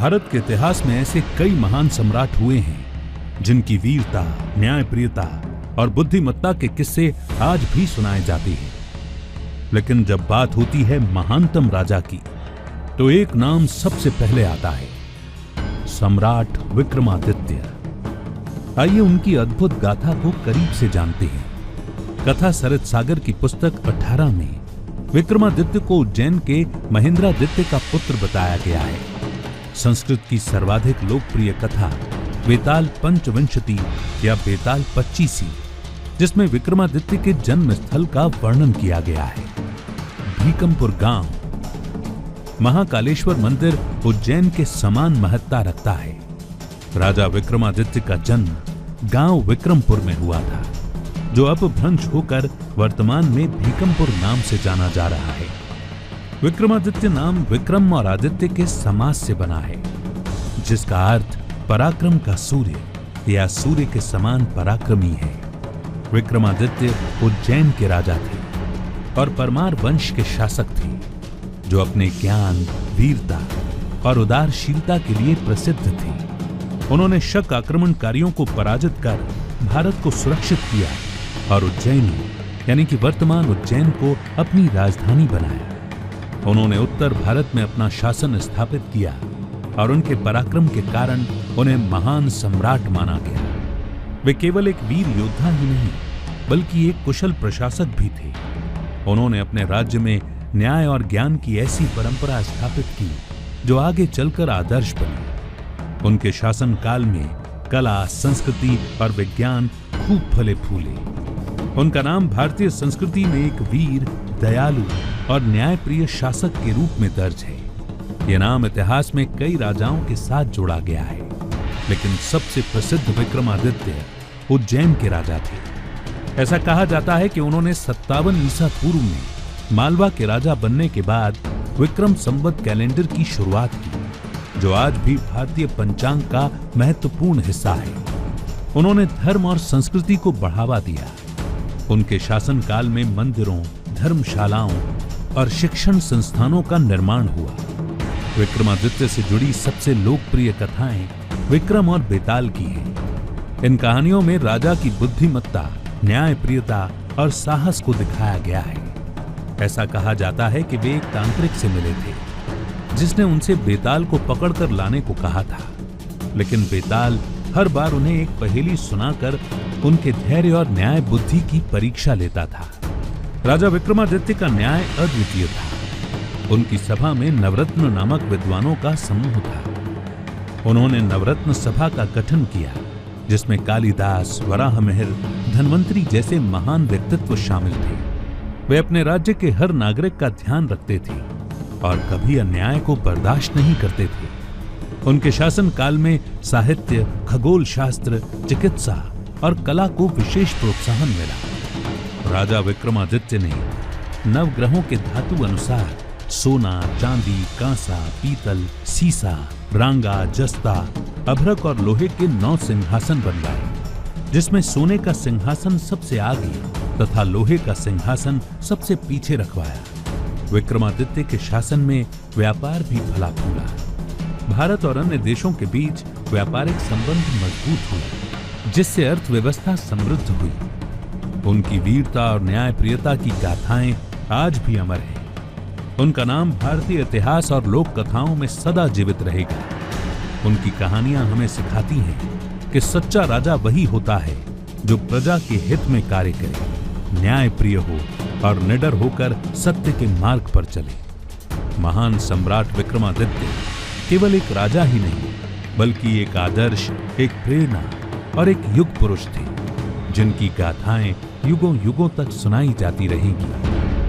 भारत के इतिहास में ऐसे कई महान सम्राट हुए हैं जिनकी वीरता, न्यायप्रियता और बुद्धिमत्ता के किस्से आज भी सुनाए जाते हैं। लेकिन जब बात होती है महानतम राजा की, तो एक नाम सबसे पहले आता है, सम्राट विक्रमादित्य। आइए उनकी अद्भुत गाथा को करीब से जानते हैं। कथा सरित सागर की पुस्तक 18 में विक्रमादित्य को उज्जैन के महेंद्रादित्य का पुत्र बताया गया है। संस्कृत की सर्वाधिक लोकप्रिय कथा बेताल पंचविंशति या बेताल 25, जिसमें विक्रमादित्य के जन्म स्थल का वर्णन किया गया है। भीकमपुर गांव महाकालेश्वर मंदिर उज्जैन के समान महत्ता रखता है। राजा विक्रमादित्य का जन्म गांव विक्रमपुर में हुआ था, जो अब भ्रंश होकर वर्तमान में भीकमपुर नाम से जाना जा रहा है। विक्रमादित्य नाम विक्रम और आदित्य के समास से बना है, जिसका अर्थ पराक्रम का सूर्य या सूर्य के समान पराक्रमी है। विक्रमादित्य उज्जैन के राजा थे और परमार वंश के शासक थे, जो अपने ज्ञान, वीरता और उदारशीलता के लिए प्रसिद्ध थे। उन्होंने शक आक्रमणकारियों को पराजित कर भारत को सुरक्षित किया और उज्जैनी यानी कि वर्तमान उज्जैन को अपनी राजधानी बनाया। उन्होंने उत्तर भारत में अपना शासन स्थापित किया और उनके पराक्रम के कारण उन्हें महान सम्राट माना गया। वे केवल एक वीर योद्धा ही नहीं, बल्कि एक कुशल प्रशासक भी थे। उन्होंने अपने राज्य में न्याय और ज्ञान की ऐसी परंपरा स्थापित की जो आगे चलकर आदर्श बनी। उनके शासन काल में कला, संस्कृति और विज्ञान खूब फले फूले। उनका नाम भारतीय संस्कृति में एक वीर, दयालु और न्यायप्रिय शासक के रूप में दर्ज है। यह नाम इतिहास में कई राजाओं के साथ जोड़ा गया है, लेकिन सबसे प्रसिद्ध विक्रमादित्य उज्जैन के राजा थे। ऐसा कहा जाता है कि उन्होंने 57 ईसा पूर्व में मालवा के राजा बनने के बाद विक्रम संवत कैलेंडर की शुरुआत की, जो आज भी भारतीय पंचांग का महत्वपूर्ण हिस्सा है। उन्होंने धर्म और संस्कृति को बढ़ावा दिया। उनके शासनकाल में मंदिरों, धर्मशालाओं और शिक्षण संस्थानों का निर्माण हुआ। विक्रमादित्य से जुड़ी सबसे लोकप्रिय कथाएं विक्रम और बेताल की हैं। इन कहानियों में राजा की बुद्धिमत्ता, न्यायप्रियता और साहस को दिखाया गया है। ऐसा कहा जाता है कि वे एक तांत्रिक से मिले थे, जिसने उनसे बेताल को पकड़कर लाने को कहा था, लेकिन बेताल हर बार उन्हें एक पहेली सुनाकर उनके धैर्य और न्याय बुद्धि की परीक्षा लेता था। राजा विक्रमादित्य का न्याय अद्वितीय था। उनकी सभा में नवरत्न नामक विद्वानों का समूह था। उन्होंने नवरत्न सभा का गठन किया, जिसमें कालिदास, वराहमिहिर, धन्वंतरी जैसे महान व्यक्तित्व शामिल थे। वे अपने राज्य के हर नागरिक का ध्यान रखते थे और कभी अन्याय को बर्दाश्त नहीं करते थे। उनके शासन काल में साहित्य, खगोल शास्त्र, चिकित्सा और कला को विशेष प्रोत्साहन मिला। राजा विक्रमादित्य ने नवग्रहों के धातु अनुसार सोना, चांदी, कांसा, पीतल, सीसा, रांगा, जस्ता, अभ्रक और लोहे के 9 सिंहासन बनवाए, जिसमें सोने का सिंहासन सबसे आगे तथा लोहे का सिंहासन सबसे पीछे रखवाया। विक्रमादित्य के शासन में व्यापार भी फला फूला। भारत और अन्य देशों के बीच व्यापारिक संबंध मजबूत हुए, जिससे अर्थव्यवस्था समृद्ध हुई। उनकी वीरता और न्यायप्रियता की गाथाएं आज भी अमर हैं। उनका नाम भारतीय इतिहास और लोक कथाओं में सदा जीवित रहेगा। उनकी कहानियां हमें सिखाती हैं कि सच्चा राजा वही होता है जो प्रजा के हित में कार्य करे, न्यायप्रिय हो और निडर होकर सत्य के मार्ग पर चले। महान सम्राट विक्रमादित्य केवल एक राजा ही नहीं, बल्कि एक आदर्श, एक प्रेरणा और एक युग पुरुष थे, जिनकी गाथाएं युगों युगों तक सुनाई जाती रहेंगी।